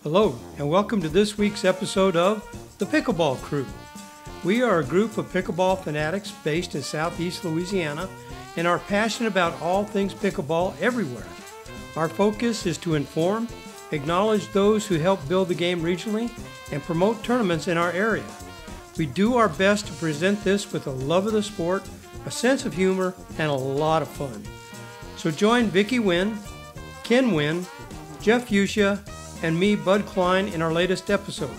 Hello, and welcome to this week's episode of the Pickleball Crew. We are a group of pickleball fanatics based in southeast Louisiana and are passionate about all things pickleball everywhere. Our focus is to inform, acknowledge those who help build the game regionally, and promote tournaments in our area. We do our best to present this with a love of the sport, a sense of humor, and a lot of fun. So join Vicki Wynn, Ken Wynn, Jeff Fuchsia, and me, Bud Klein, in our latest episode.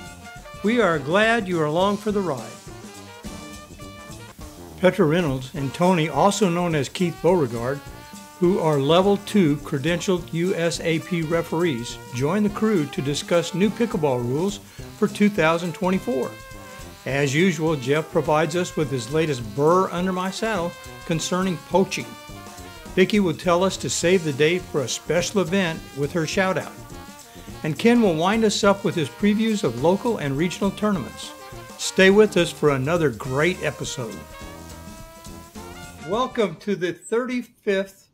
We are glad you are along for the ride. Petra Reynolds and Tony, also known as Keith Beauregard, who are Level 2 credentialed USAP referees, join the crew to discuss new pickleball rules for 2024. As usual, Jeff provides us with his latest Burr Under My Saddle concerning poaching. Vicki will tell us to save the date for a special event with her shoutout. And Ken will wind us up with his previews of local and regional tournaments. Stay with us for another great episode. Welcome to the 35th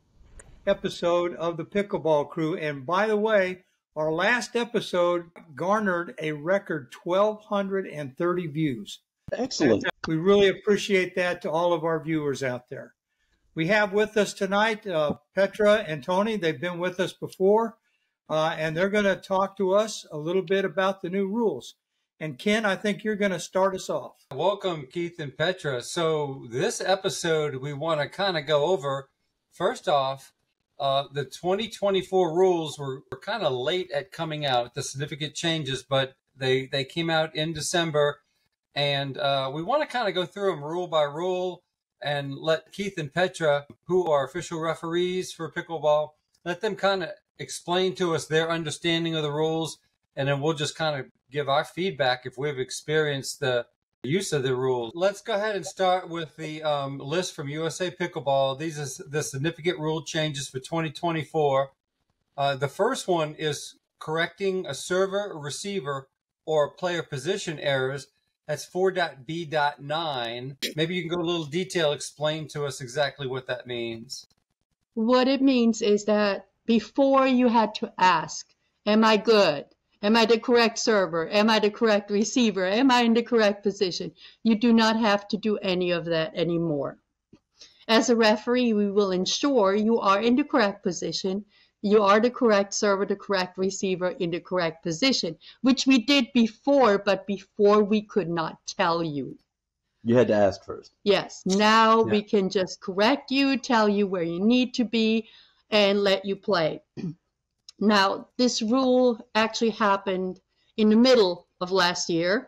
episode of the Pickleball Crew. And by the way, our last episode garnered a record 1,230 views. Excellent. And we really appreciate that to all of our viewers out there. We have with us tonight Petra and Tony. They've been with us before. And they're going to talk to us a little bit about the new rules. And Ken, I think you're going to start us off. Welcome, Keith and Petra. So this episode, we want to kind of go over, first off, the 2024 rules were kind of late at coming out, the significant changes, but they came out in December. And we want to kind of go through them rule by rule and let Keith and Petra, who are official referees for pickleball, let them kind of explain to us their understanding of the rules, and then we'll just kind of give our feedback if we've experienced the use of the rules. Let's go ahead and start with the list from USA Pickleball. These are the significant rule changes for 2024. The first one is correcting a server, receiver, or player position errors. That's 4.B.9. Maybe you can go a little detail, explain to us exactly what that means. What it means is that before you had to ask, am I good? Am I the correct server? Am I the correct receiver? Am I in the correct position? You do not have to do any of that anymore. As a referee, we will ensure you are in the correct position. You are the correct server, the correct receiver in the correct position, which we did before, but before we could not tell you. You had to ask first. Yes. Now we can just correct you, tell you where you need to be, and let you play. Now, this rule actually happened in the middle of last year,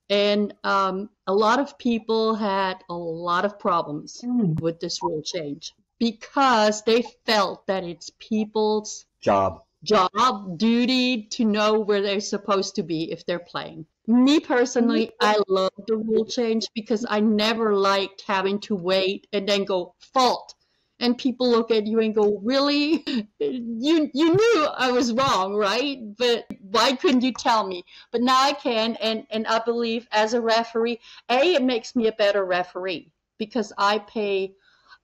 and a lot of people had a lot of problems with this rule change because they felt that it's people's job, duty to know where they're supposed to be if they're playing. Me personally, I love the rule change because I never liked having to wait and then go fault. And people look at you and go, really? You knew I was wrong, right? But why couldn't you tell me? But now I can, and I believe as a referee, it makes me a better referee because I pay,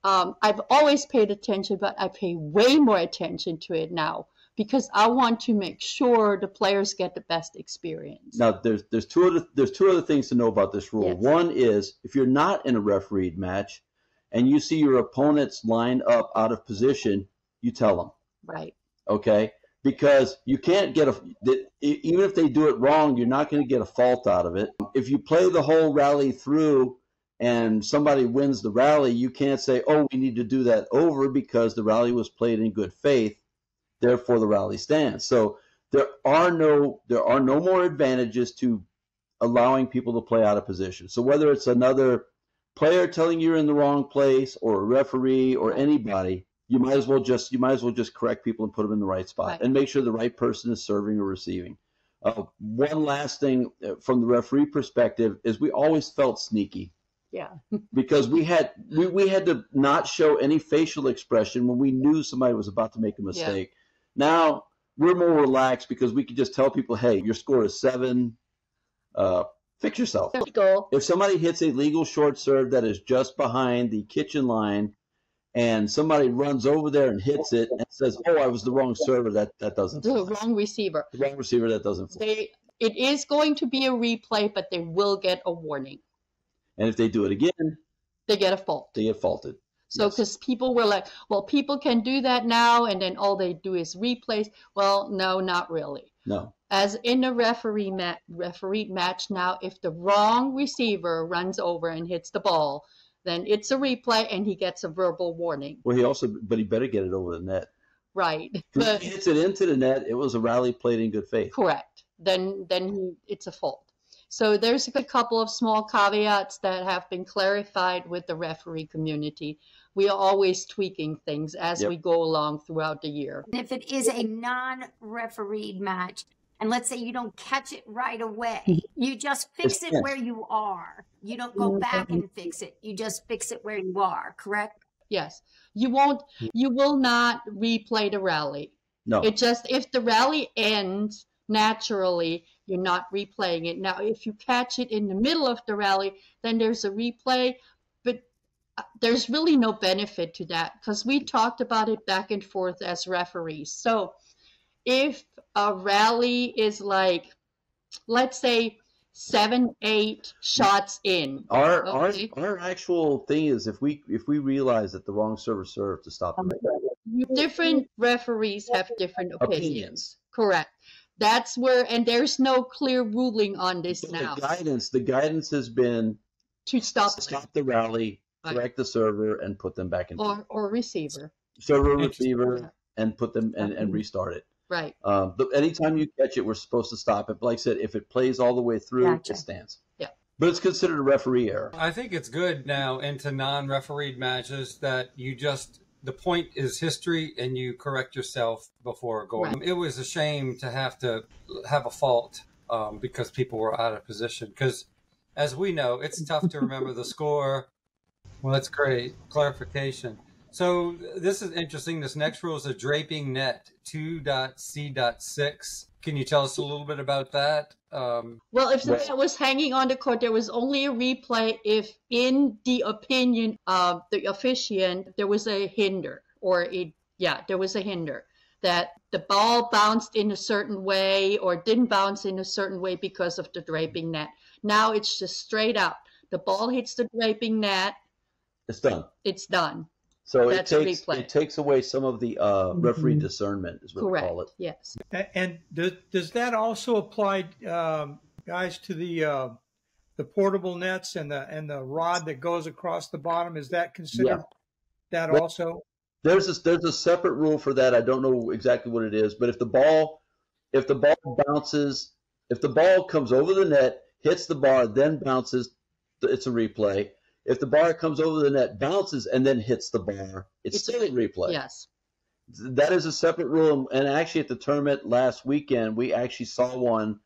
I've always paid attention, but I pay way more attention to it now because I want to make sure the players get the best experience. Now, there's two other things to know about this rule. Yes. One is if you're not in a refereed match, and you see your opponents lined up out of position, you tell them. Right. Okay? Because you can't get even if they do it wrong, you're not going to get a fault out of it. If you play the whole rally through and somebody wins the rally, you can't say, oh, we need to do that over because the rally was played in good faith, therefore the rally stands. So there are no more advantages to allowing people to play out of position. So whether it's another player telling you're in the wrong place or a referee or anybody, you might as well just correct people and put them in the right spot and make sure the right person is serving or receiving. One last thing from the referee perspective is we always felt sneaky. Yeah. Because we had to not show any facial expression when we knew somebody was about to make a mistake. Yeah. Now we're more relaxed because we can just tell people, hey, your score is 7. Fix yourself. If somebody hits a legal short serve that is just behind the kitchen line and somebody runs over there and hits it and says, "Oh, I was the wrong server," that doesn't fly. The wrong receiver. The wrong receiver, that doesn't fly. It is going to be a replay, but they will get a warning. And if they do it again, they get a fault. They get faulted. So because people were like, well, people can do that now, and then all they do is replays. Well, no, not really. No. As in a referee match now, if the wrong receiver runs over and hits the ball, then it's a replay and he gets a verbal warning. Well, but he better get it over the net. Right. If he hits it into the net, it was a rally played in good faith. Correct. Then it's a fault. So there's a couple of small caveats that have been clarified with the referee community. We are always tweaking things as we go along throughout the year. If it is a non-refereed match, and let's say you don't catch it right away, you just fix it where you are. You don't go back and fix it. You just fix it where you are, correct? Yes. You will not replay the rally. No. It just, if the rally ends naturally, you're not replaying it. Now, if you catch it in the middle of the rally, then there's a replay, but there's really no benefit to that because we talked about it back and forth as referees. So if a rally is like, let's say 7-8 shots in. Our actual thing is if we realize that the wrong server served to stop them. Different referees have different opinions. Correct. That's where, and there's no clear ruling on this now. The guidance has been to stop the rally, correct the server, and put them back in. Or receiver. Server, receiver, and put them and restart it. Right. Anytime you catch it, we're supposed to stop it. But like I said, if it plays all the way through, it stands. Yeah. But it's considered a referee error. I think it's good now into non-refereed matches that you just, the point is history and you correct yourself before going. Right. It was a shame to have a fault because people were out of position. Because as we know, it's tough to remember the score. Well, that's great. Clarification. So this is interesting. This next rule is a draping net, 2.C.6. Can you tell us a little bit about that? Well, if the net was hanging on the court, there was only a replay if, in the opinion of the officiant, there was a hinder, there was a hinder, that the ball bounced in a certain way or didn't bounce in a certain way because of the draping net. Now it's just straight out. The ball hits the draping net. It's done. It's done. So it takes away some of the referee discernment, is what we call it. Yes. And does that also apply, guys, to the portable nets and the rod that goes across the bottom? Is that considered that also? There's a separate rule for that. I don't know exactly what it is, but if the ball bounces, if the ball comes over the net, hits the bar, then bounces, it's a replay. If the bar comes over the net, bounces, and then hits the bar, it's still a replay. Yes. That is a separate rule. And actually at the tournament last weekend, we actually saw one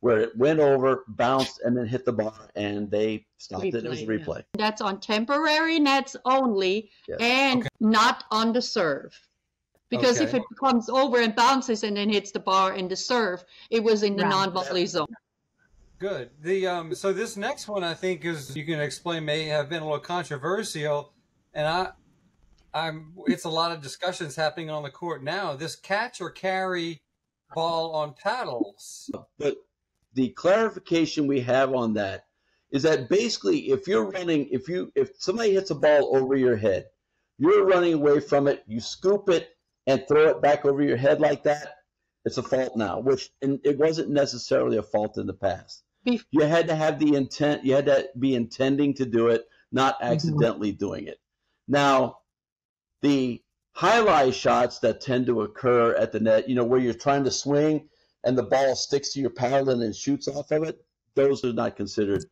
where it went over, bounced, and then hit the bar, and they stopped it. It was a replay. Yeah. That's on temporary nets only and not on the serve. Because if it comes over and bounces and then hits the bar in the serve, it was in the non-volley zone. Good. So this next one, I think, is, you can explain, may have been a little controversial, and it's a lot of discussions happening on the court now. This catch or carry ball on paddles. But the clarification we have on that is that basically, if somebody hits a ball over your head, you're running away from it, you scoop it and throw it back over your head like that, it's a fault now, and it wasn't necessarily a fault in the past. You had to have the intent. You had to be intending to do it, not accidentally doing it. Now, the highlight shots that tend to occur at the net, where you're trying to swing and the ball sticks to your paddle and then shoots off of it, those are not considered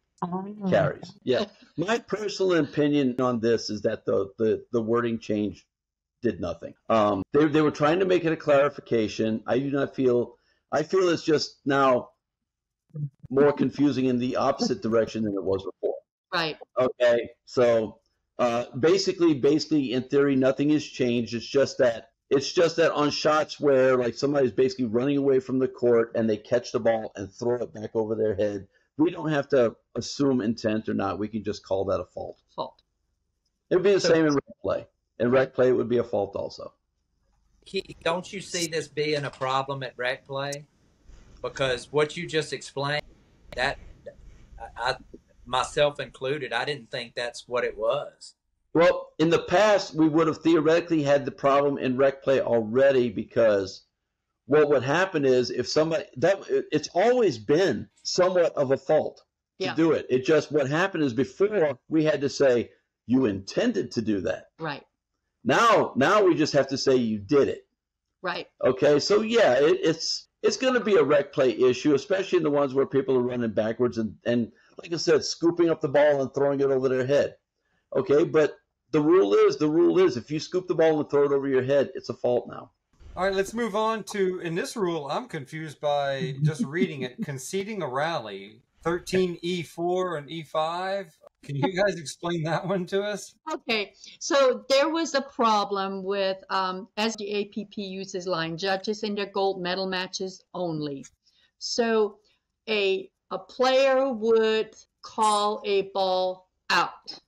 carries. Yeah. My personal opinion on this is that the wording change did nothing. They were trying to make it a clarification. I feel it's just now more confusing in the opposite direction than it was before. Right. Okay. So basically, in theory, nothing has changed. It's just that on shots where like somebody's basically running away from the court and they catch the ball and throw it back over their head, we don't have to assume intent or not. We can just call that a fault. Fault. It'd be the same in replay. In rec play, it would be a fault also. Keith, don't you see this being a problem at rec play? Because what you just explained, that I myself included, I didn't think that's what it was. Well, in the past, we would have theoretically had the problem in rec play already, because what would happen is if somebody it's always been somewhat of a fault to do it. It just, what happened is before we had to say you intended to do that. Right. Now we just have to say you did it. Right. Okay. So yeah, it's going to be a rec play issue, especially in the ones where people are running backwards and like I said, scooping up the ball and throwing it over their head. Okay. But the rule is if you scoop the ball and throw it over your head, it's a fault now. All right, let's move on to, in this rule, I'm confused by just reading it, conceding a rally, 13E4 and E5. Can you guys explain that one to us? Okay, so there was a problem with, as the APP uses line judges in their gold medal matches only. So a player would call a ball out.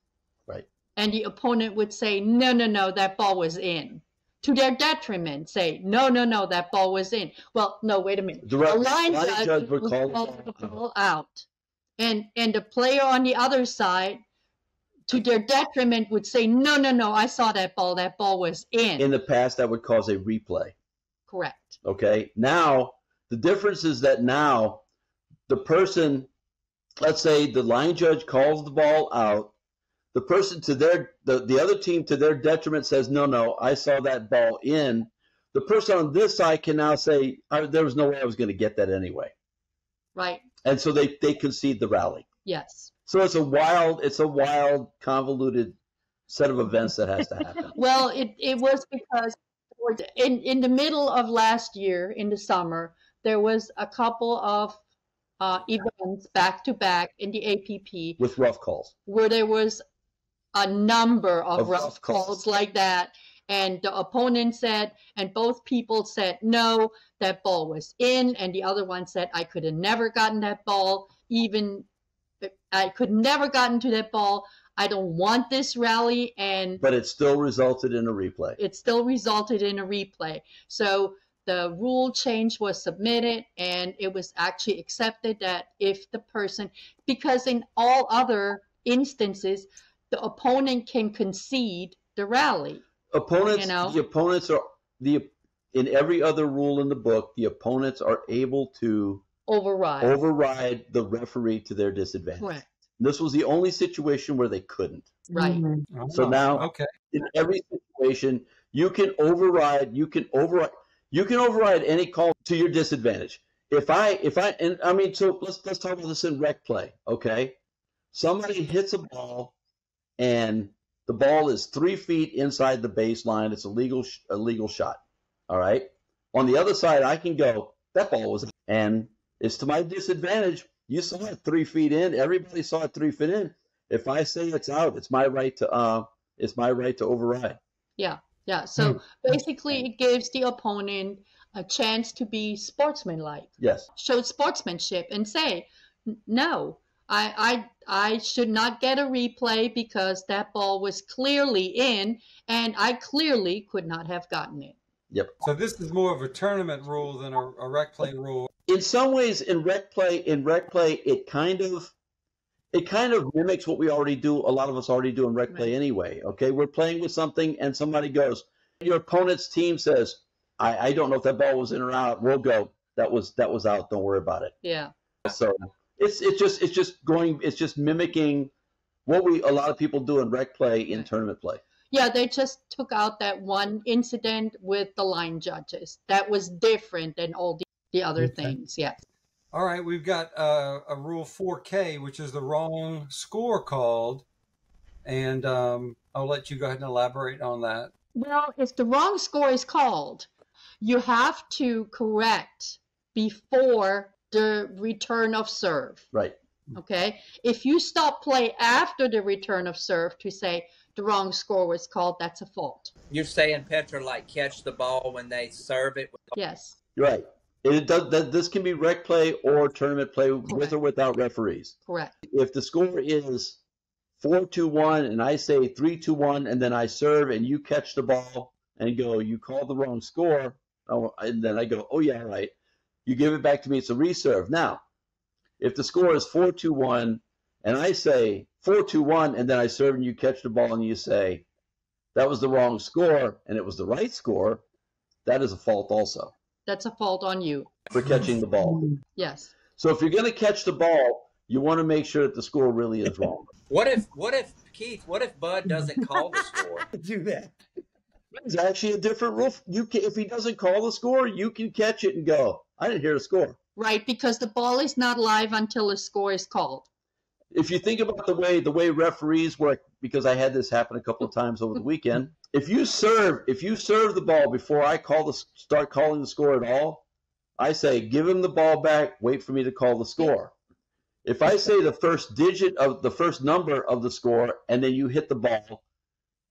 Right. And the opponent would say, no, that ball was in. To their detriment, say, no, that ball was in. Well, no, wait a minute. The line judge would call the ball out. And the player on the other side, to their detriment, would say, no, I saw that ball. That ball was in. In the past, that would cause a replay. Correct. Okay. Now, the difference is that now the person, let's say the line judge calls the ball out. The person to the other team, to their detriment, says, no, I saw that ball in. The person on this side can now say, there was no way I was going to get that anyway. Right. And so they concede the rally. Yes. So it's a wild, convoluted set of events that has to happen. Well, it was because in the middle of last year, in the summer, there was a couple of events back to back in the APP. With rough calls. Where there was a number of rough calls like that. And the opponent said, and both people said, no, that ball was in. And the other one said, I could have never gotten that ball. I could never gotten to that ball. I don't want this rally. But it still resulted in a replay. So the rule change was submitted, and it was actually accepted that if the person, because in all other instances, the opponent can concede the rally. The opponents are in every other rule in the book, the opponents are able to override the referee to their disadvantage. Correct. This was the only situation where they couldn't. Right. Mm-hmm. So now, in every situation, you can override any call to your disadvantage. So let's talk about this in rec play. Okay. Somebody hits a ball and the ball is 3 feet inside the baseline. It's a legal shot. All right. On the other side, I can go, that ball was, and it's to my disadvantage. You saw it 3 feet in. Everybody saw it 3 feet in. If I say it's out, it's my right to override. Yeah. Yeah. So basically it gives the opponent a chance to be sportsmanlike. Yes. Show sportsmanship and say, no, I should not get a replay because that ball was clearly in and I clearly could not have gotten it. Yep. So this is more of a tournament rule than a rec play rule. In some ways, in rec play, it kind of mimics what we already do. A lot of us already do in rec play anyway. Okay, we're playing with something, and somebody goes, your opponent's team says, I don't know if that ball was in or out. We'll go, that was out. Don't worry about it. Yeah. So it's just mimicking what a lot of people do in rec play in tournament play. Yeah, they just took out that one incident with the line judges. That was different than all the other things. Yeah. All right, we've got a rule 4K, which is the wrong score called, and I'll let you go ahead and elaborate on that. Well, if the wrong score is called, you have to correct before the return of serve. Right. Okay. If you stop play after the return of serve to say the wrong score was called, that's a fault. You're saying, Petra, like catch the ball when they serve it? Yes. Right. This can be rec play or tournament play. Correct. With or without referees. Correct. If the score is 4-2-1 and I say 3-2-1 and then I serve and you catch the ball and go, you called the wrong score. Oh, and then I go, oh yeah, right. You give it back to me. It's a reserve. Now, if the score is 4-2-1 and I say 4-2-1 and then I serve and you catch the ball and you say that was the wrong score and it was the right score, that is a fault also. That's a fault on you. For catching the ball. Yes. So if you're going to catch the ball, you want to make sure that the score really is wrong. What if Keith? What if Bud doesn't call the score? Do that. It's actually a different rule. If he doesn't call the score, you can catch it and go, I didn't hear the score. Right, because the ball is not live until a score is called. If you think about the way referees work, because I had this happen a couple of times over the weekend, if you serve the ball before I start calling the score at all, I say give him the ball back, wait for me to call the score. If I say the first digit of the first number of the score and then you hit the ball,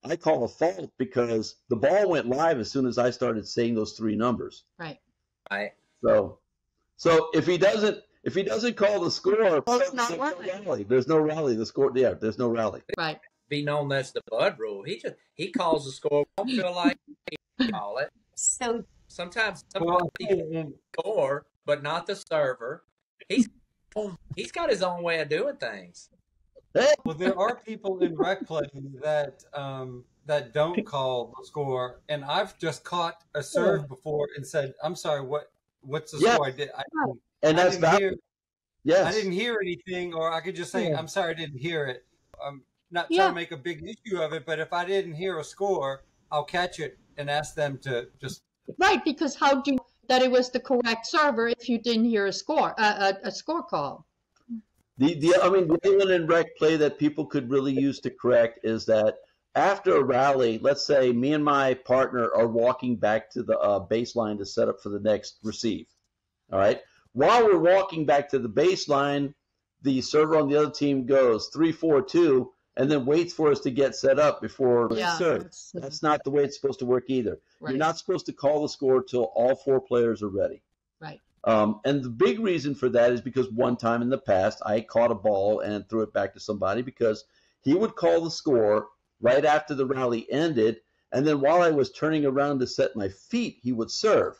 I call a fault because the ball went live as soon as I started saying those three numbers. Right. Right. So if he doesn't call the score, Well, it's not there's live. no rally. There's no rally. There's no rally. Right. Be known that's the Bud rule. He calls the score. Don't feel like he call it. So Sometimes somebody can score, but not the server. He's got his own way of doing things. Well, there are people in rec play that don't call the score, and I've just caught a serve before and said, "I'm sorry, what's the score?" I didn't hear anything, or I could just say, "I'm sorry, I didn't hear it." I'm not trying to make a big issue of it, but if I didn't hear a score, I'll catch it and ask them to just. Right, because how do you know that it was the correct server if you didn't hear a score call? The other one in rec play that people could really use to correct is that after a rally, let's say me and my partner are walking back to the baseline to set up for the next receive. All right. While we're walking back to the baseline, the server on the other team goes 3-4-2 and then waits for us to get set up before we serve. That's not the way it's supposed to work either. Right. You're not supposed to call the score till all four players are ready. Right. And the big reason for that is because one time in the past, I caught a ball and threw it back to somebody because he would call the score right after the rally ended. And then while I was turning around to set my feet, he would serve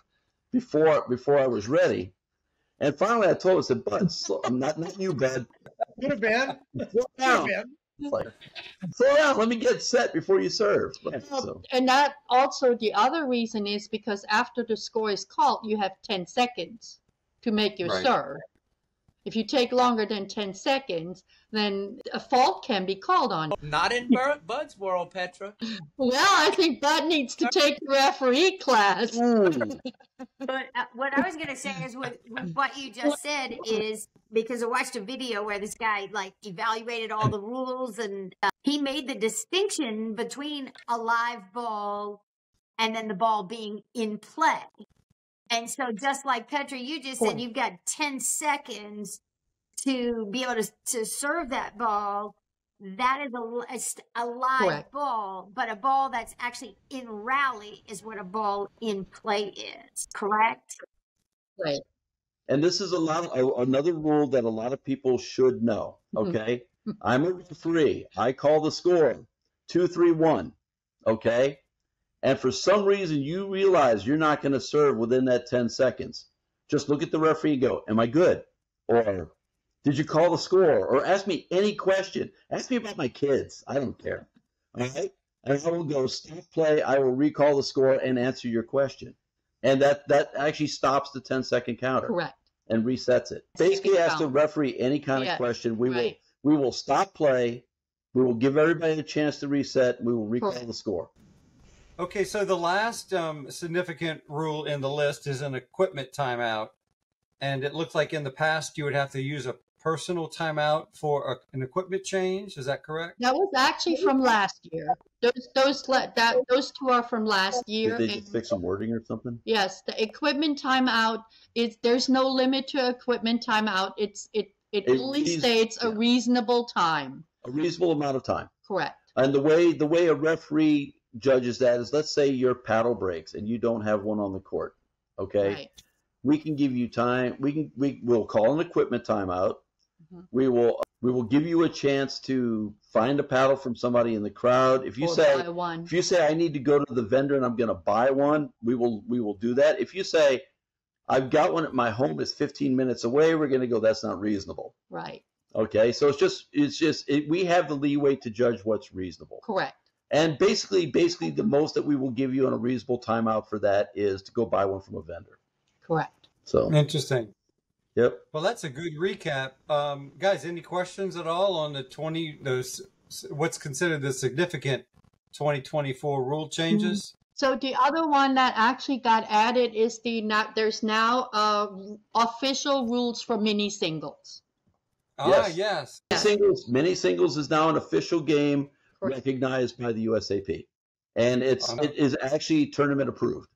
before I was ready. And finally I told him, I said, Bud, I'm not you, Bud. Good man. Slow down. Like, slow down, let me get set before you serve. And that also, the other reason is because after the score is called, you have 10 seconds to make your serve. If you take longer than 10 seconds, then a fault can be called on you. Not in Bud's world, Petra. Well, I think Bud needs to take the referee class. But what I was going to say is with what you just said is because I watched a video where this guy evaluated all the rules and he made the distinction between a live ball and then the ball being in play. And so just like Petra, you just said you've got 10 seconds to be able to serve that ball. That is a live ball, but a ball that's actually in rally is what a ball in play is, correct? Right. And this is another rule that a lot of people should know, okay? I'm a referee. I call the score 2-3-1, okay? And for some reason you realize you're not going to serve within that 10 seconds. Just look at the referee and go, am I good? Or did you call the score? Or ask me any question. Ask me about my kids. I don't care. All right? And I will go stop play. I will recall the score and answer your question. And that actually stops the 10-second counter. Correct. And resets it. Basically, ask the referee any kind of question. We will stop play. We will give everybody a chance to reset. We will recall the score. Okay, so the last significant rule in the list is an equipment timeout. And it looks like in the past you would have to use a personal timeout for an equipment change. Is that correct? That was actually from last year. Those two are from last year. Did they just fix some wording or something? Yes, the equipment timeout there's no limit to equipment timeout. It only states a reasonable time. A reasonable amount of time. Correct. And the way a referee judges that is, let's say your paddle breaks and you don't have one on the court. Okay. Right. We can give you time. We'll call an equipment timeout. We will give you a chance to find a paddle from somebody in the crowd. If you say I need to go to the vendor and I'm going to buy one, we will do that. If you say I've got one at my home, it's 15 minutes away, we're going to go, that's not reasonable. Right. Okay, so we have the leeway to judge what's reasonable. Correct. And basically the most that we will give you on a reasonable timeout for that is to go buy one from a vendor. Correct. So interesting. Yep. Well, that's a good recap. Guys, any questions at all on what's considered the significant 2024 rule changes? So the other one that actually got added is there's now official rules for mini singles. Yes. Mini singles is now an official game recognized by the USAP. And it is actually tournament approved.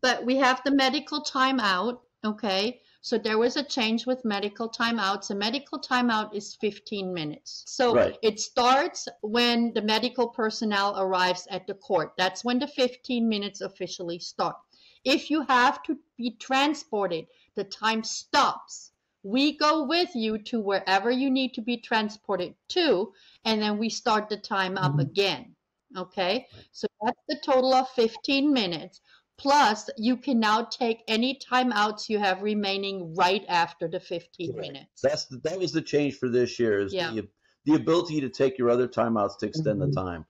But we have the medical timeout, okay? So there was a change with medical timeouts. A medical timeout is 15 minutes. So it starts when the medical personnel arrives at the court. That's when the 15 minutes officially start. If you have to be transported, the time stops. We go with you to wherever you need to be transported to, and then we start the time up again, okay? So that's the total of 15 minutes. Plus, you can now take any timeouts you have remaining right after the 15 minutes. That was the change for this year, is the ability to take your other timeouts to extend the time.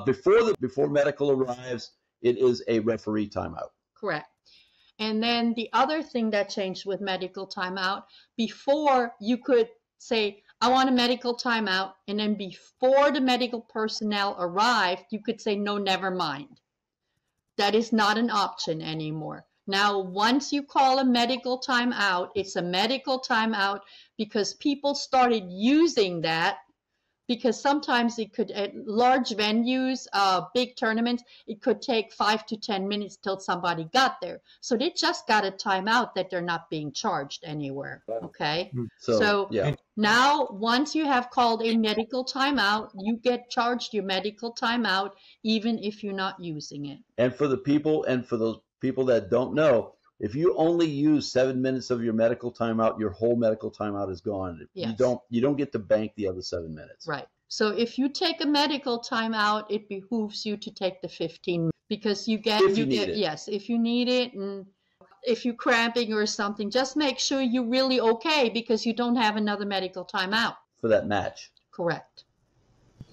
Before medical arrives, it is a referee timeout. Correct. And then the other thing that changed with medical timeout, before you could say, I want a medical timeout, and then before the medical personnel arrived, you could say, no, never mind. That is not an option anymore. Now, once you call a medical timeout, it's a medical timeout because people started using that, because sometimes it could, at large venues, big tournaments, it could take 5 to 10 minutes till somebody got there. So they just got a timeout that they're not being charged anywhere, okay? So now, once you have called a medical timeout, you get charged your medical timeout, even if you're not using it. And for those people that don't know, if you only use 7 minutes of your medical timeout, your whole medical timeout is gone. Yes. You don't get to bank the other 7 minutes. Right. So if you take a medical timeout, it behooves you to take the 15 because you get if you need it, and if you're cramping or something, just make sure you're really okay because you don't have another medical timeout for that match. Correct.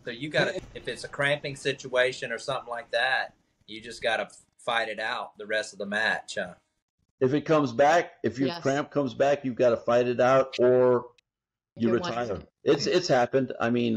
So you got to, if it's a cramping situation or something like that, you just got to fight it out the rest of the match. If it comes back, if your cramp comes back, you've got to fight it out or you retire. It's happened. I mean,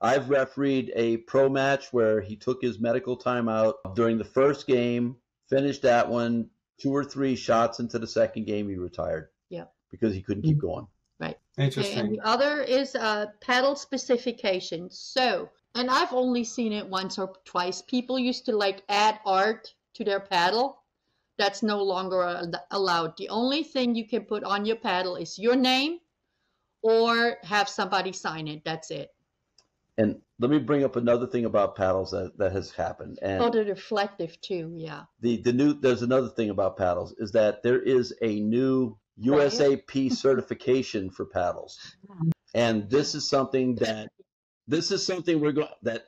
I've refereed a pro match where he took his medical timeout during the first game, finished that one, 2 or 3 shots into the second game, he retired. Yeah. Because he couldn't keep going. Right. Interesting. And the other is paddle specifications. So, and I've only seen it once or twice. People used to like add art to their paddle. That's no longer allowed. The only thing you can put on your paddle is your name or have somebody sign it. That's it. And let me bring up another thing about paddles that has happened. And they're reflective too, yeah. There's another thing about paddles is that there is a new USAP certification for paddles. And this is something that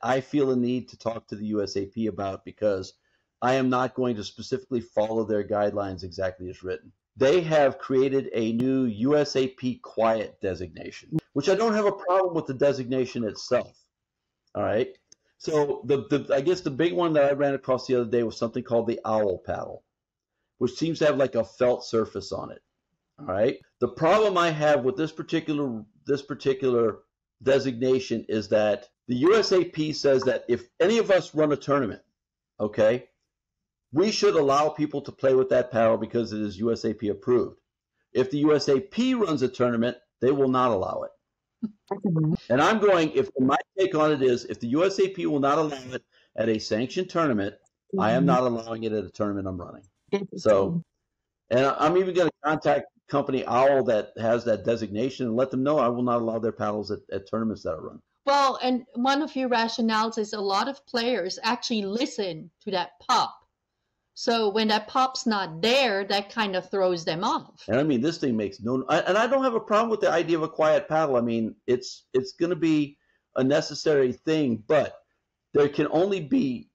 I feel a need to talk to the USAP about, because I am not going to specifically follow their guidelines exactly as written. They have created a new USAP quiet designation, which I don't have a problem with the designation itself. All right. So I guess the big one that I ran across the other day was something called the owl paddle, which seems to have like a felt surface on it. All right. The problem I have with this particular designation is that the USAP says that if any of us run a tournament, okay, we should allow people to play with that paddle because it is USAP approved. If the USAP runs a tournament, they will not allow it. And I'm going, my take on it is, if the USAP will not allow it at a sanctioned tournament, I am not allowing it at a tournament I'm running. So, and I'm even going to contact company Owl that has that designation and let them know I will not allow their paddles at tournaments that I run. Well, and one of your rationales is a lot of players actually listen to that pop. So when that pop's not there, that kind of throws them off. And I mean, this thing makes no, and I don't have a problem with the idea of a quiet paddle. I mean, it's going to be a necessary thing, but there can only be,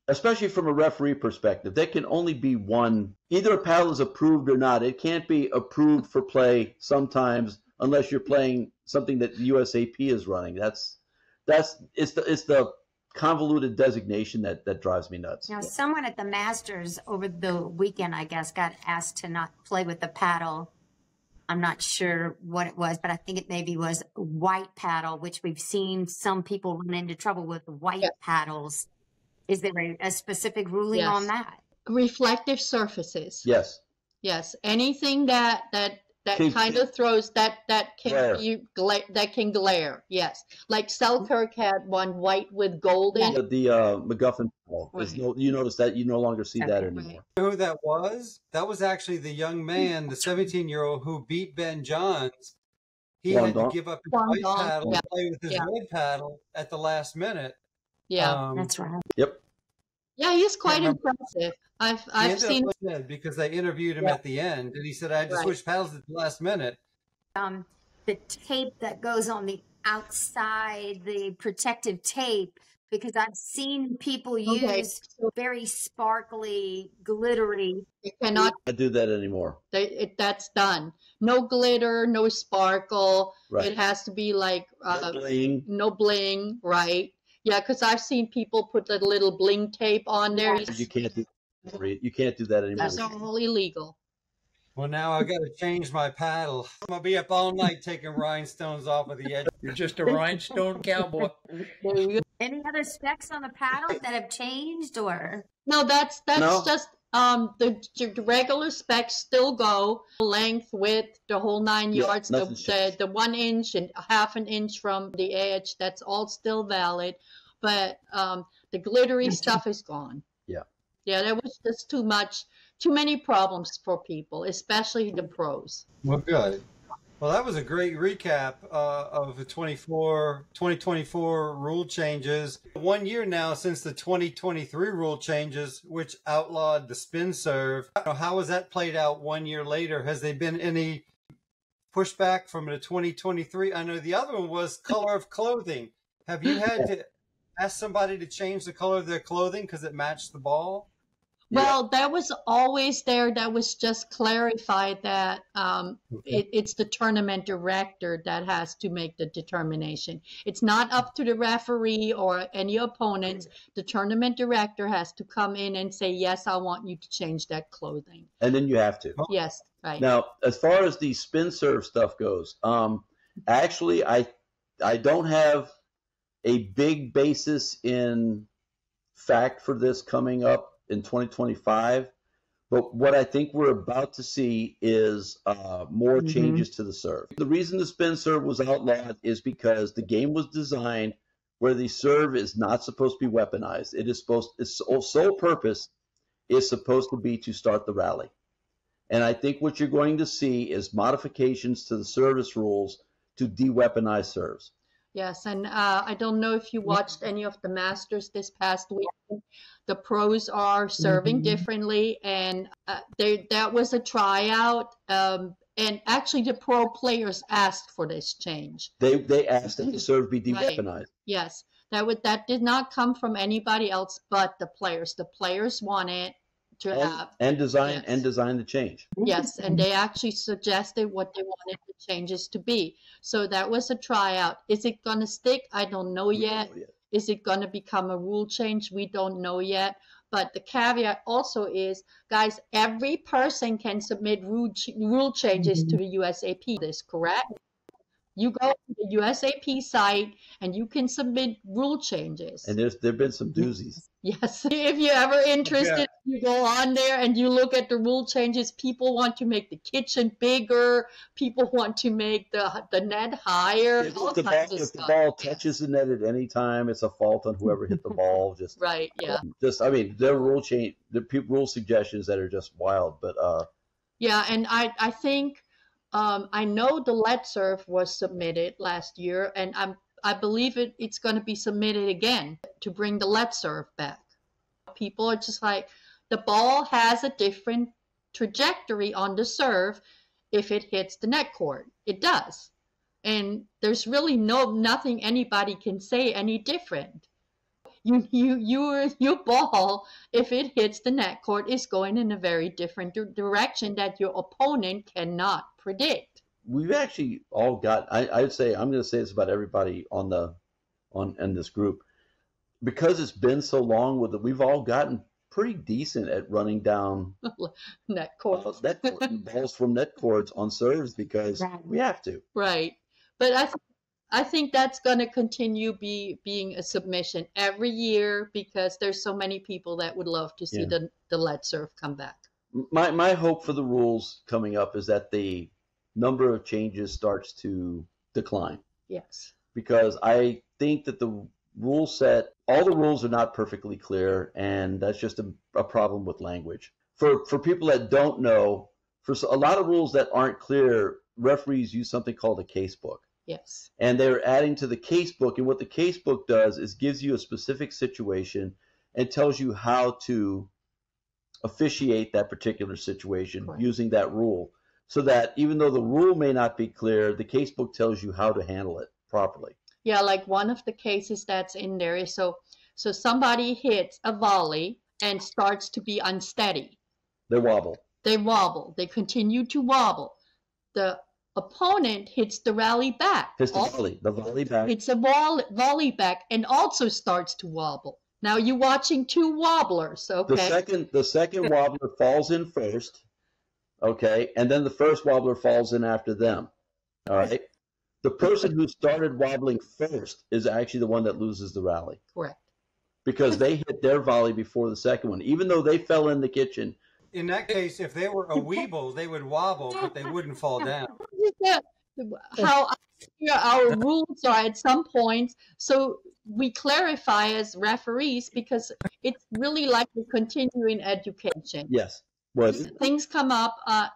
especially from a referee perspective, there can only be one. Either a paddle is approved or not. It can't be approved for play sometimes unless you're playing something that the USAP is running. It's the convoluted designation that drives me nuts. Now, someone at the Masters over the weekend, I guess, got asked to not play with the paddle. I'm not sure what it was, but I think it maybe was a white paddle, which we've seen some people run into trouble with white paddles. Is there a specific ruling on that? Reflective surfaces. Yes. Yes. Anything that kind of throws that can glare. Yes. Like Selkirk had one white with gold in it. The MacGuffin ball. You notice that you no longer see that anymore. You know who that was? That was actually the young man, the 17-year-old who beat Ben Johns. He had to give up his white paddle and play with his red paddle at the last minute. Yeah, that's right. Yep. Yeah, he's quite impressive. I've seen because they interviewed him at the end, and he said, "I had to switch paddles at the last minute." The tape that goes on the outside, the protective tape, because I've seen people use very sparkly, glittery. You cannot do that anymore. That's done. No glitter, no sparkle. Right. It has to be like no bling. No bling, right? Yeah, because I've seen people put the little bling tape on there. You can't do that. You can't do that anymore. That's all illegal. Well, now I got to change my paddle. I'm gonna be up all night taking rhinestones off of the edge. You're just a rhinestone cowboy. Any other specs on the paddle that have changed, or no? That's just the regular specs still go. Length, width, the whole 9 yards. The 1 inch and half an inch from the edge. That's all still valid, but the glittery stuff is gone. Yeah, there was just too many problems for people, especially the pros. Well, good. Well, that was a great recap of the 2024 rule changes. 1 year now since the 2023 rule changes, which outlawed the spin serve. How has that played out 1 year later? Has there been any pushback from the 2023? I know the other one was color of clothing. Have you had to ask somebody to change the color of their clothing because it matched the ball? Well, that was always there. That was just clarified that it's the tournament director that has to make the determination. It's not up to the referee or any opponents. The tournament director has to come in and say, yes, I want you to change that clothing. And then you have to. Yes, right. Now, as far as the spin serve stuff goes, actually, I don't have a big basis in fact for this coming up in 2025, but what I think we're about to see is more changes to the serve. The reason the spin serve was outlawed is because the game was designed where the serve is not supposed to be weaponized. Its sole purpose is supposed to be to start the rally. And I think what you're going to see is modifications to the service rules to de-weaponize serves. Yes, and I don't know if you watched any of the Masters this past week. The pros are serving differently, and that was a tryout. And actually, the pro players asked for this change. They asked that the serve be de-weaponized. Right. Yes, that did not come from anybody else but the players. The players wanted to have design the change. Yes, and they actually suggested what they wanted the changes to be. So that was a tryout. Is it going to stick? I don't know yet. Is it going to become a rule change? We don't know yet. But the caveat also is, guys, every person can submit rule changes to the USAP. Is correct? You go to the USAP site and you can submit rule changes. And there've been some doozies. Yes. If you're ever interested, you go on there and you look at the rule changes. People want to make the kitchen bigger. People want to make the net higher. If the ball touches the net at any time, it's a fault on whoever hit the ball. Just right. Yeah. There are rule suggestions that are just wild. But yeah, and I think. I know the lead serve was submitted last year, and I believe it's going to be submitted again to bring the lead serve back. People are just like, the ball has a different trajectory on the serve if it hits the net cord. It does. And there's really nothing anybody can say any different. Your ball, if it hits the net cord, is going in a very different direction that your opponent cannot predict. We've actually all got, I'd say, I'm going to say this about everybody in this group, because it's been so long with it, we've all gotten pretty decent at running down net cords. Balls from net cords on serves, because we have to. Right. But I think that's going to continue being a submission every year, because there's so many people that would love to see the lead serve come back. My hope for the rules coming up is that the number of changes starts to decline. Yes. Because I think that the rule set, all the rules are not perfectly clear, and that's just a problem with language. For people that don't know, for a lot of rules that aren't clear, referees use something called a case book. Yes. And they're adding to the case book, and what the case book does is gives you a specific situation and tells you how to officiate that particular situation using that rule, so that even though the rule may not be clear, the case book tells you how to handle it properly. Yeah, like one of the cases that's in there is so somebody hits a volley and starts to be unsteady. They wobble. They continue to wobble. The opponent hits the rally back. Hits the volley back. It's a volley back and also starts to wobble. Now you're watching two wobblers, okay? The second wobbler falls in first, okay, and then the first wobbler falls in after them. All right. The person who started wobbling first is actually the one that loses the rally. Correct. Because they hit their volley before the second one, even though they fell in the kitchen. In that case, if they were a weeble, they would wobble, but they wouldn't fall down. How our rules are at some points, so we clarify as referees, because it's really like a continuing education. Yes. Well, things come up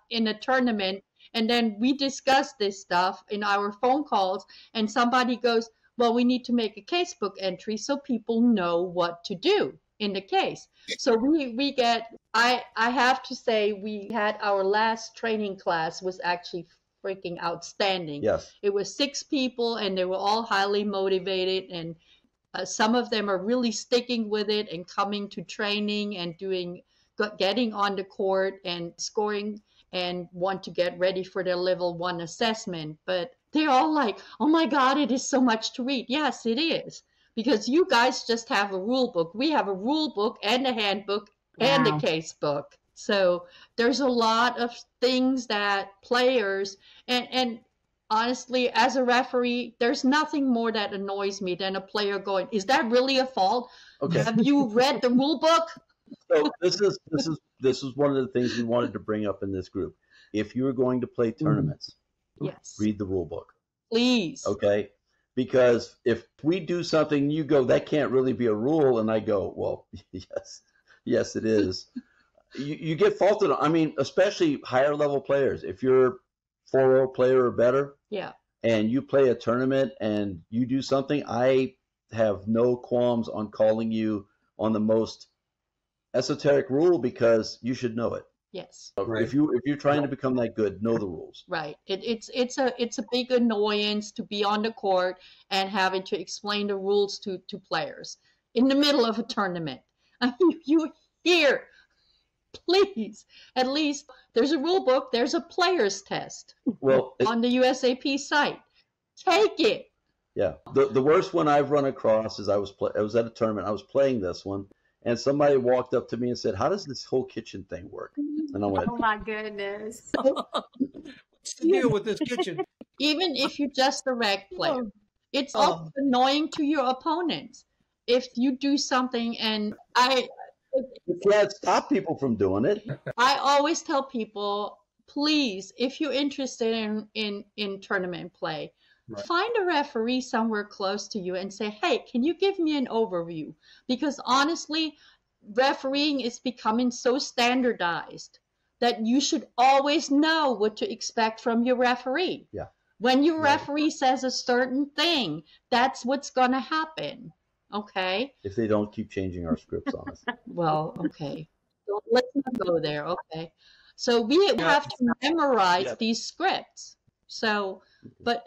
in a tournament, and then we discuss this stuff in our phone calls, and somebody goes, well, we need to make a casebook entry so people know what to do in the case. So we get, I have to say, we had our last training class was actually freaking outstanding. Yes. It was 6 people, and they were all highly motivated, and some of them are really sticking with it and coming to training and getting on the court and scoring and want to get ready for their level 1 assessment. But they're all like, oh my God, it is so much to read. Yes, it is. Because you guys just have a rule book. We have a rule book and a handbook and a case book. So there's a lot of things that players, and honestly, as a referee, there's nothing more that annoys me than a player going, is that really a fault? Okay. Have you read the rule book? So this is one of the things we wanted to bring up in this group. If you're going to play tournaments, yes, read the rule book. Please. Okay? Because if we do something, you go, that can't really be a rule, and I go, well, yes, it is. You get faulted. I mean, especially higher level players. If you're 4-0 player or better, and you play a tournament and you do something, I have no qualms on calling you on the most esoteric rule, because you should know it. Yes. Right. If you're trying to become that good, know the rules. Right. It's a big annoyance to be on the court and having to explain the rules to players in the middle of a tournament. I mean, you hear, please, at least there's a rule book, there's a player's test on the USAP site. Take it. Yeah. The worst one I've run across is I was at a tournament. I was playing this one, and somebody walked up to me and said, how does this whole kitchen thing work? And I went, oh my goodness. What's the deal with this kitchen? Even if you're just a rec player, it's also annoying to your opponents. If you do something, and you can't stop people from doing it. I always tell people, please, if you're interested in tournament play, find a referee somewhere close to you and say, hey, can you give me an overview? Because honestly, refereeing is becoming so standardized that you should always know what to expect from your referee. Yeah. When your referee says a certain thing, that's what's going to happen. Okay? If they don't keep changing our scripts on us. Well, okay. let's not go there. Okay. So we have to memorize these scripts. So,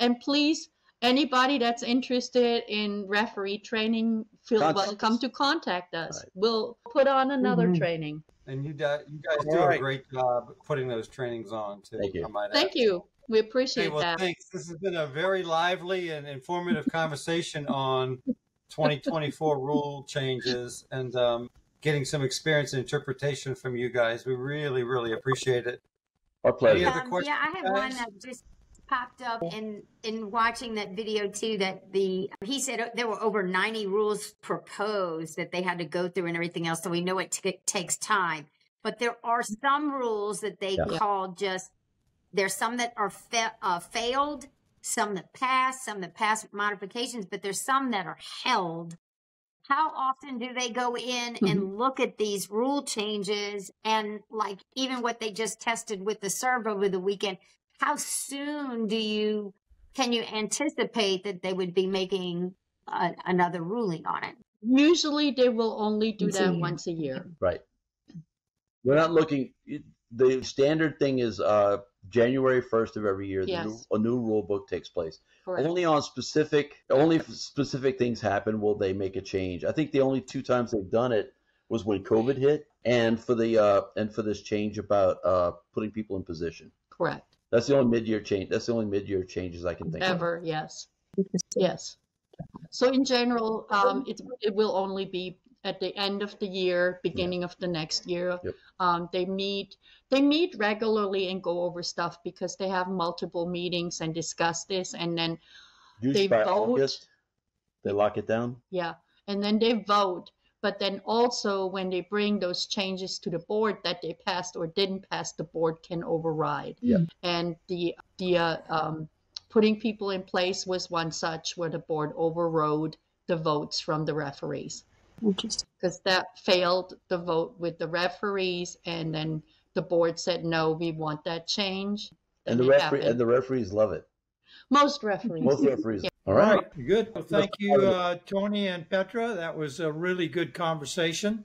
and please, anybody that's interested in referee training, feel welcome to contact us. Right. We'll put on another training. And you guys do a great job putting those trainings on, too. Thank you. Thank you. We appreciate that. Thanks. This has been a very lively and informative conversation on 2024 rule changes and getting some experience and interpretation from you guys. We really, really appreciate it. Our pleasure. Yeah, I have one that just popped up in watching that video too, that he said there were over 90 rules proposed that they had to go through and everything else. So we know it takes time, but there are some rules that they call just, there's some that are failed, some that pass modifications, but there's some that are held. How often do they go in and look at these rule changes and like even what they just tested with the serve over the weekend? How soon can you anticipate that they would be making another ruling on it? Usually they will only do that once a year. Right. We're not looking, the standard thing is January 1st of every year, a new rule book takes place. Correct. Only specific things happen will they make a change. I think the only 2 times they've done it was when COVID hit and for this change about putting people in position. Correct. That's the only mid-year change. That's the only mid-year changes I can think of. Yes. Yes. So in general, it will only be at the end of the year, beginning of the next year. Yep. They meet regularly and go over stuff because they have multiple meetings and discuss this, and then they vote. August, they lock it down. Yeah, and then they vote. But then also when they bring those changes to the board that they passed or didn't pass, the board can override. Yeah. And the putting people in place was one such where the board overrode the votes from the referees. Interesting. Because that failed the vote with the referees, and then the board said, no, we want that change. And the referees love it. Most referees. Yeah. All right. Good. Well, thank you, Tony and Petra. That was a really good conversation.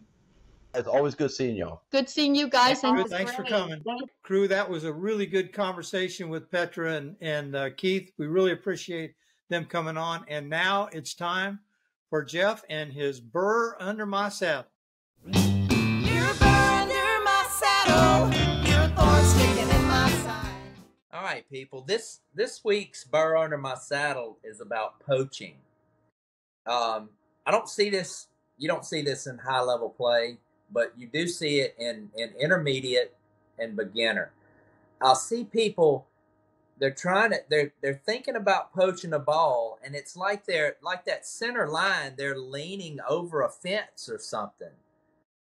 It's always good seeing y'all. Good seeing you guys. Thanks for coming. Krewe, that was a really good conversation with Petra and Keith. We really appreciate them coming on. And now it's time for Jeff and his Burr Under My Saddle. You're burr under my saddle. You're a thorn sticking in my side. All right, people. This week's Burr Under My Saddle is about poaching. I don't see this. You don't see this in high level play, but you do see it in intermediate and beginner. I'll see people. They're thinking about poaching a ball, and it's like that center line. They're leaning over a fence or something.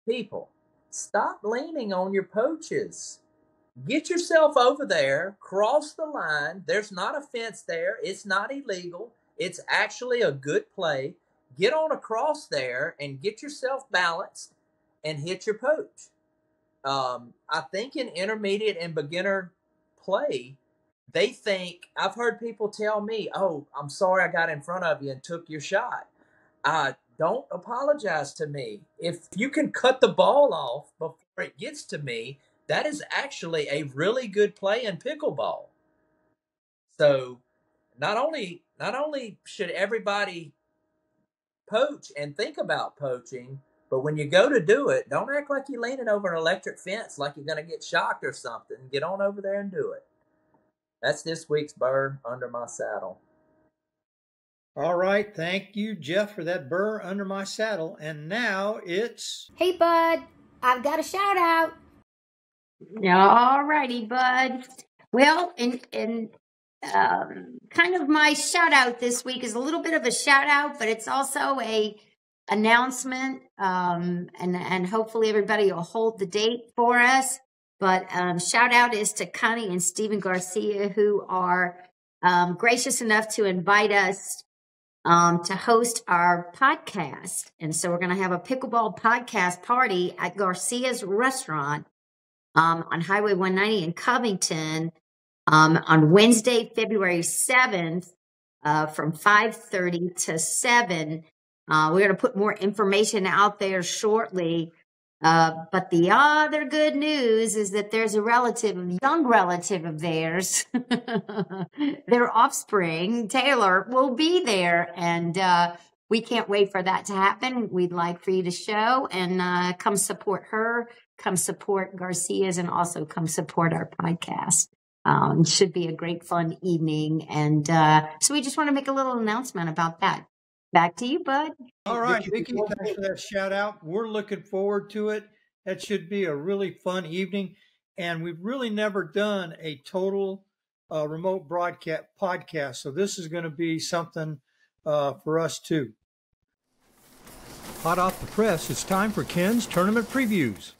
People, stop leaning on your poaches. Get yourself over there, cross the line. There's not a fence there. It's not illegal. It's actually a good play. Get on across there and get yourself balanced and hit your poach. I think in intermediate and beginner play, they think, I've heard people tell me, oh, I'm sorry I got in front of you and took your shot. Don't apologize to me. If you can cut the ball off before it gets to me, that is actually a really good play in pickleball. So not only should everybody poach and think about poaching, but when you go to do it, don't act like you're leaning over an electric fence like you're going to get shocked or something. Get on over there and do it. That's this week's Burr Under My Saddle. All right. Thank you, Jeff, for that Burr Under My Saddle. And now it's... Hey, Bud. I've got a shout out. All righty, Bud. Well, and kind of my shout out this week is a little bit of a shout out, but it's also a announcement. And hopefully everybody will hold the date for us. But shout out is to Connie and Stephen Garcia, who are gracious enough to invite us to host our podcast. And so we're going to have a pickleball podcast party at Garcia's Restaurant on Highway 190 in Covington on Wednesday, February 7th from 5:30 to 7. We're going to put more information out there shortly. But the other good news is that there's a young relative of theirs, their offspring, Taylor, will be there. And we can't wait for that to happen. We'd like for you to show and come support her, come support Garcia's, and also come support our podcast. It should be a great, fun evening. And so we just want to make a little announcement about that. Back to you, Bud. All right, Vicki, thanks for that shout out. We're looking forward to it. That should be a really fun evening. And we've really never done a total remote broadcast podcast. So this is going to be something for us too. Hot off the press, it's time for Ken's tournament previews.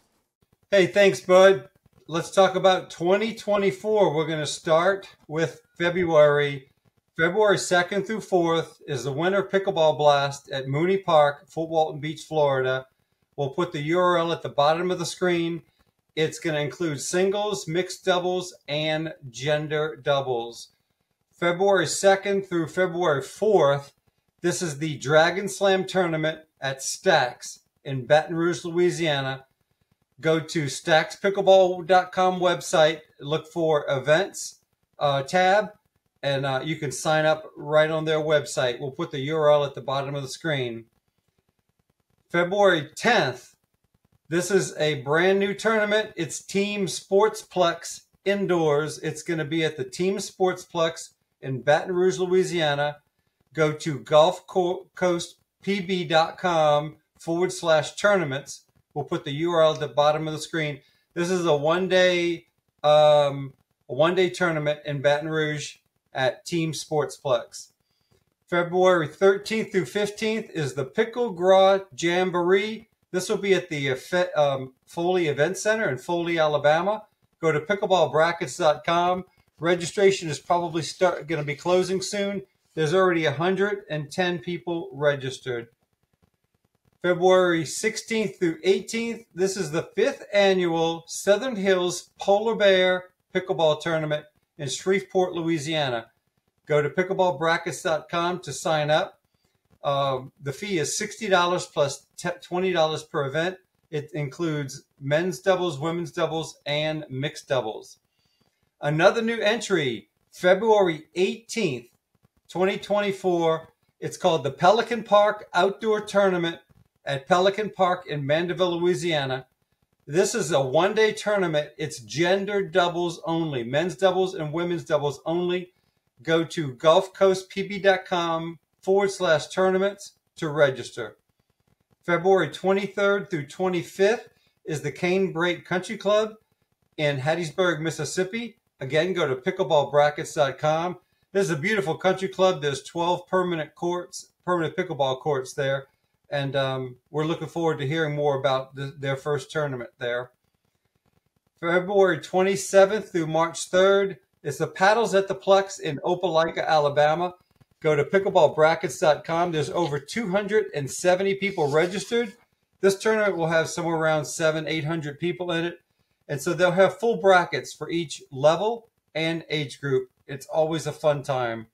Hey, thanks, Bud. Let's talk about 2024. We're going to start with February. February 2nd through 4th is the Winter Pickleball Blast at Mooney Park, Fort Walton Beach, Florida. We'll put the URL at the bottom of the screen. It's going to include singles, mixed doubles, and gender doubles. February 2nd through February 4th, this is the Dragon Slam Tournament at Stacks in Baton Rouge, Louisiana. Go to stackspickleball.com website, look for events tab, and you can sign up right on their website. We'll put the URL at the bottom of the screen. February 10th, this is a brand new tournament. It's Team Sportsplex indoors. It's going to be at the Team Sportsplex in Baton Rouge, Louisiana. Go to gulfcoastpb.com/tournaments. We'll put the URL at the bottom of the screen. This is a one-day tournament in Baton Rouge at Team Sportsplex. February 13th through 15th is the Pickle Gras Jamboree. This will be at the Foley Event Center in Foley, Alabama. Go to pickleballbrackets.com. Registration is probably going to be closing soon. There's already 110 people registered. February 16th through 18th, this is the 5th annual Southern Hills Polar Bear Pickleball Tournament in Shreveport, Louisiana. Go to pickleballbrackets.com to sign up. The fee is $60 plus $20 per event. It includes men's doubles, women's doubles, and mixed doubles. Another new entry, February 18th, 2024. It's called the Pelican Park Outdoor Tournament at Pelican Park in Mandeville, Louisiana. This is a one-day tournament. It's gender doubles only, men's doubles and women's doubles only. Go to gulfcoastpb.com/tournaments to register. February 23rd through 25th is the Canebrake Country Club in Hattiesburg, Mississippi. Again, go to pickleballbrackets.com. This is a beautiful country club. There's 12 permanent pickleball courts there. And we're looking forward to hearing more about their first tournament there. February 27th through March 3rd is the Paddles at the Plex in Opelika, Alabama. Go to pickleballbrackets.com. There's over 270 people registered. This tournament will have somewhere around 700-800 people in it. And so they'll have full brackets for each level and age group. It's always a fun time.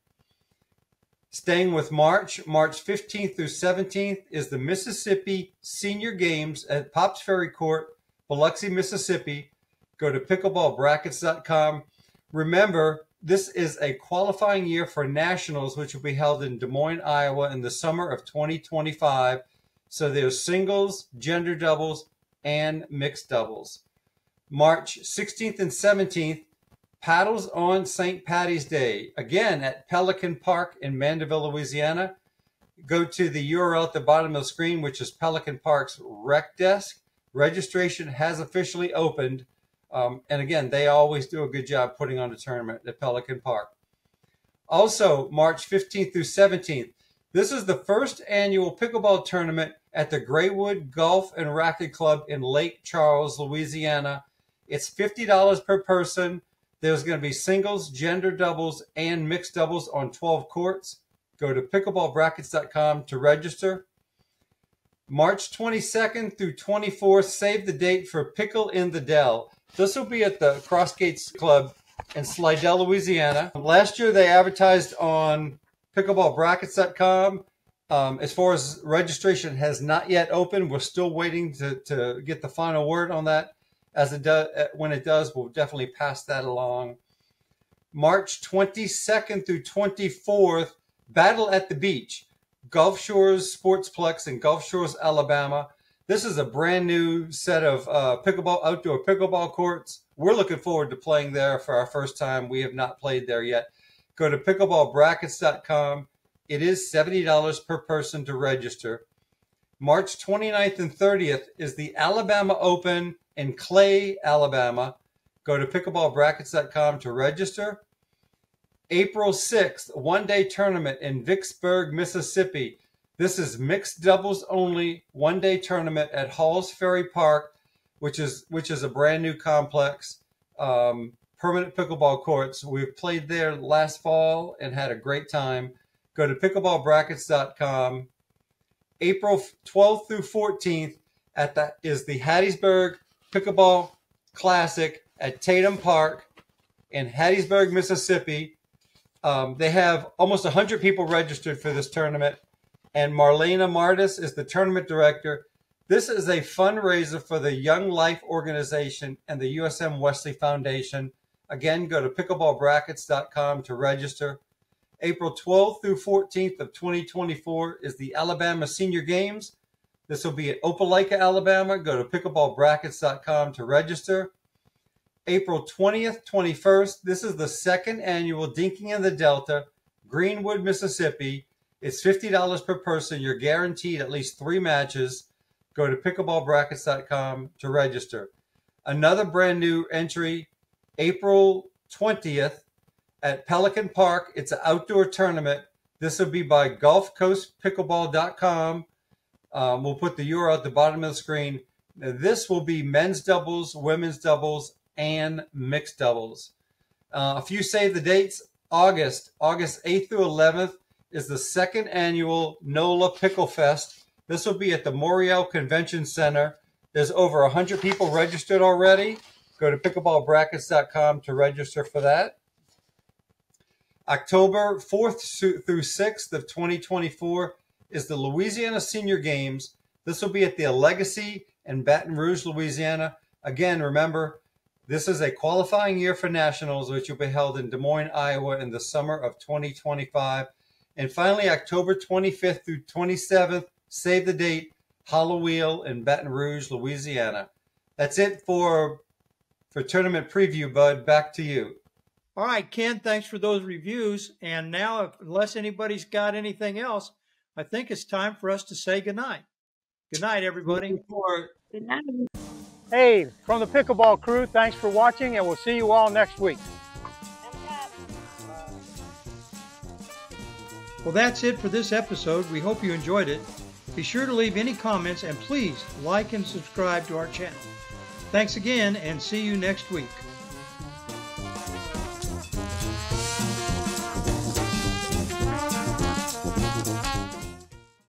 Staying with March 15th through 17th is the Mississippi Senior Games at Pops Ferry Court, Biloxi, Mississippi. Go to pickleballbrackets.com. Remember, this is a qualifying year for nationals, which will be held in Des Moines, Iowa in the summer of 2025. So there's singles, gender doubles, and mixed doubles. March 16th and 17th, Paddles on St. Patty's Day, again at Pelican Park in Mandeville, Louisiana. Go to the URL at the bottom of the screen, which is Pelican Park's rec desk. Registration has officially opened. And again, they always do a good job putting on a tournament at Pelican Park. Also, March 15th through 17th, this is the first annual pickleball tournament at the Graywood Golf and Racquet Club in Lake Charles, Louisiana. It's $50 per person. There's going to be singles, gender doubles, and mixed doubles on 12 courts. Go to pickleballbrackets.com to register. March 22nd through 24th, save the date for Pickle in the Dell. This will be at the Crossgates Club in Slidell, Louisiana. Last year, they advertised on pickleballbrackets.com As far as registration has not yet opened, we're still waiting to get the final word on that. As it does, when it does, we'll definitely pass that along. March 22nd through 24th, Battle at the Beach, Gulf Shores Sportsplex in Gulf Shores, Alabama. This is a brand new set of outdoor pickleball courts. We're looking forward to playing there for our first time. We have not played there yet. Go to pickleballbrackets.com. It is $70 per person to register. March 29th and 30th is the Alabama Open in Clay, Alabama. Go to pickleballbrackets.com to register. April 6th, one-day tournament in Vicksburg, Mississippi. This is mixed doubles only, one-day tournament at Halls Ferry Park, which is a brand new complex, permanent pickleball courts. We've played there last fall and had a great time. Go to pickleballbrackets.com. April 12th through 14th is the Hattiesburg Pickleball Classic at Tatum Park in Hattiesburg, Mississippi. They have almost 100 people registered for this tournament, and Marlena Martis is the tournament director. This is a fundraiser for the Young Life Organization and the USM Wesley Foundation. Again, go to pickleballbrackets.com to register. April 12th through 14th of 2024 is the Alabama Senior Games. This will be at Opelika, Alabama. Go to pickleballbrackets.com to register. April 20th, 21st, this is the second annual Dinking in the Delta, Greenwood, Mississippi. It's $50 per person. You're guaranteed at least 3 matches. Go to pickleballbrackets.com to register. Another brand new entry, April 20th at Pelican Park. It's an outdoor tournament. This will be by GulfCoastPickleball.com. We'll put the URL at the bottom of the screen. Now, this will be men's doubles, women's doubles, and mixed doubles. A few save the dates. August 8th through 11th is the second annual NOLA Pickle Fest. This will be at the Moriel Convention Center. There's over 100 people registered already. Go to pickleballbrackets.com to register for that. October 4th through 6th of 2024 is the Louisiana Senior Games. This will be at the Legacy in Baton Rouge, Louisiana. Again, remember, this is a qualifying year for nationals, which will be held in Des Moines, Iowa in the summer of 2025. And finally, October 25th through 27th, save the date, Halloween in Baton Rouge, Louisiana. That's it for tournament preview, Bud. Back to you. All right, Ken, thanks for those reviews. And now, unless anybody's got anything else, I think it's time for us to say goodnight. Good night, everybody. Good night. Hey, from the Pickleball crew, thanks for watching, and we'll see you all next week. Well, that's it for this episode. We hope you enjoyed it. Be sure to leave any comments, and please like and subscribe to our channel. Thanks again, and see you next week.